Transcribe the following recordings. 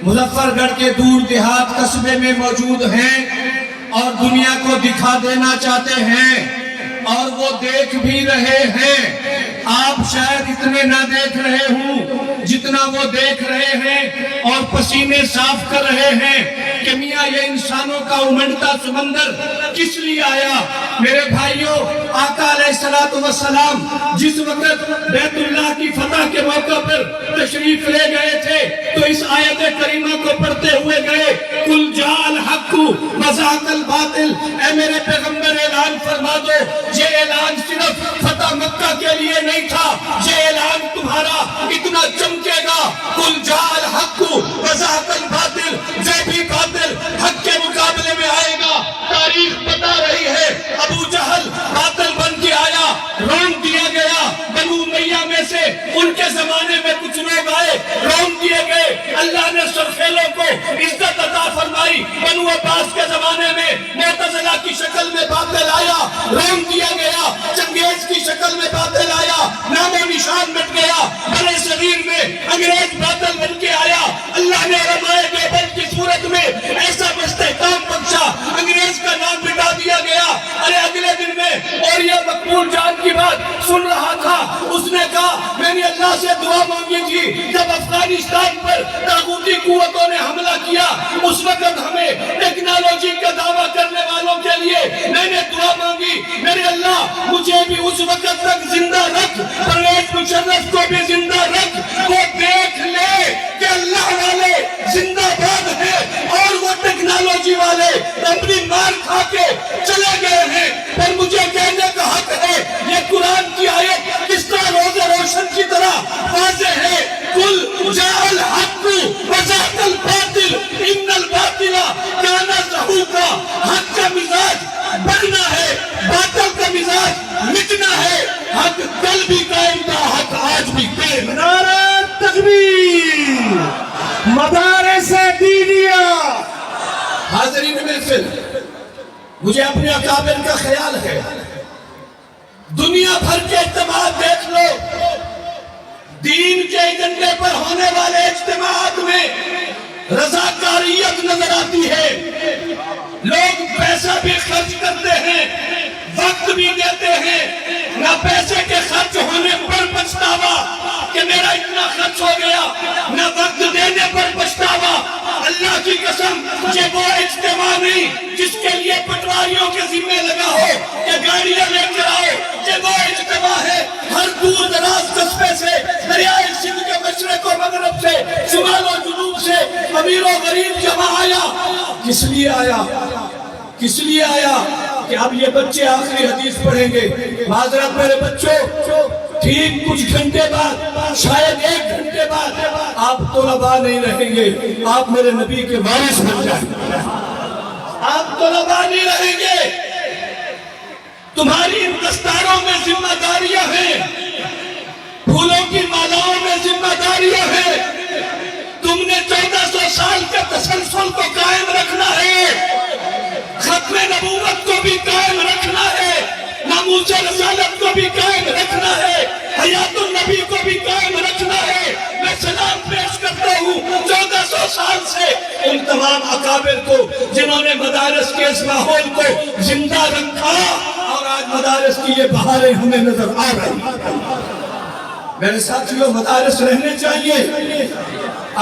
مظفر گڑھ کے دور دیہات قصبے میں موجود ہیں اور دنیا کو دکھا دینا چاہتے ہیں، اور وہ دیکھ بھی رہے ہیں۔ آپ شاید اتنے نہ دیکھ رہے ہوں جتنا وہ دیکھ رہے ہیں اور پسینے صاف کر رہے ہیں کہ میاں یہ انسانوں کا امنڈتا سمندر کس لیے آیا۔ میرے بھائیوں، آقا علیہ السلام جس وقت بیت اللہ کی فتح کے موقع پر تشریف لے گئے تھے تو اس آیت کریمہ کو پڑھتے ہوئے گئے، قُلْ جَاءَ الْحَقُّ وَزَهَقَ الْبَاطِلُ۔ اے میرے پیغمبر اعلان فرما دو، یہ اعلان صرف فتح مکہ کے لیے نہیں تھا، یہ اعلان تمہارا اتنا چمکے گا۔ قُلْ جَاءَ الْحَقُّ وَزَهَقَ الْبَاطِلُ، جو بھی باطل حق کے مقابلے میں آئے گا، تاریخ بتا رہی ہے ابو جہل باطل بن کے آیا، روم دیا گیا، بنو امیہ میں سے ان کے زمانے میں کچھ لوگ آئے، روم دیے گئے، اللہ نے سرخیلوں کو عزت عطا فرمائی، بنو عباس کے زمانے میں معتزلہ کی شکل میں باطل آیا، روم دیا گیا، چنگیز کی شکل میں باطل آیا، نام و نشان مٹ گیا، بڑے صغیر میں انگریز باطل بن کے آیا، اللہ نے علماء دیوبند کی صورت میں ایسا استحکام بخشا، انگریز کا نام مٹا دیا گیا۔ ارے اگلے دن میں اور یہ مقبول جان کی بات سن رہا تھا، اس نے کہا میں نے اللہ سے دعا مانگی تھی جب افغانستان پر طاغوتی قوتوں نے حملہ کیا، اس وقت ہمیں ٹیکنالوجی کا دعویٰ کرنے والوں کے لیے میں نے دعا مانگی، میرے اللہ مجھے بھی اس وقت تک زندہ رکھ، پرویز مشرف کو بھی زندہ رکھ، وہ دیکھ لے کہ اللہ والے زندہ باد ہیں اور وہ ٹیکنالوجی والے اپنی مار کھا کے چلے گئے ہیں۔ پر مجھے کہنے کا حق ہے، یہ قرآن کی آیت کس طرح روز روشن کی طرح واضح ہے، قُلْ جَاءَ الْحَقُّ وَزَهَقَ الْبَاطِلُ إِنَّ الْبَاطِلَ كَانَ زَهُوقًا۔ حق کا مزاج بڑھنا ہے، باطل کا مزاج مٹنا ہے، حق کل بھی قائم تھا، حق آج بھی قائم ہے۔ نعرہ تکبیر، مدارس دینیہ۔ حاضرین محفل، مجھے اپنے اکابر کا خیال ہے، دنیا بھر کے اجتماعات دیکھ لو، دین کے ایجنڈے پر ہونے والے اجتماعات میں رضاکاریت نظر آتی ہے، لوگ پیسہ بھی خرچ کرتے ہیں، وقت بھی دیتے ہیں، نہ پیسے کے خرچ ہونے پر پچھتاوا کہ میرا اتنا خرچ ہو گیا، نہ وقت دینے پر پچھتاوا۔ اللہ کی قسم یہ وہ اجتماع نہیں جس کے لیے پٹواریوں کے ذمہ لگا ہو کہ گاڑیاں لے کر آؤ، یہ وہ اجتماع ہے ہر دور دراز قصبے سے، دریائے سندھ کے مشرق و مغرب سے، شمال و جنوب سے امیر و غریب جمع آیا۔ کس لیے آیا؟ کس لیے آیا؟ کہ اب یہ بچے آخری حدیث پڑھیں گے۔ معذرت میرے بچوں، ٹھیک کچھ گھنٹے بعد، شاید 1 گھنٹے بعد آپ طلباء نہیں رہیں گے، آپ میرے نبی کے وارث بن جائیں گے۔ آپ طلباء نہیں رہیں گے، تمہاری ان دستاروں میں ذمہ داریاں ہیں، پھولوں کی مالاؤں میں ذمہ داریاں ہیں، تم نے 1400 سال کے تسلسل کو قائم رکھنا ہے، ختم نبوت کو بھی قائم رکھنا ہے، ناموس رسالت کو بھی قائم رکھنا ہے، حیات النبی کو بھی قائم رکھنا ہے۔ میں سلام پیش کرتا ہوں 1400 سال سے ان تمام اکابر کو جنہوں نے مدارس کے اس ماحول کو زندہ رکھا، اور آج مدارس کی یہ بہاریں ہمیں نظر آ رہی۔ میرے ساتھیوں، مدارس رہنے چاہیے،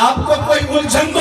آپ کو کوئی الجھن تو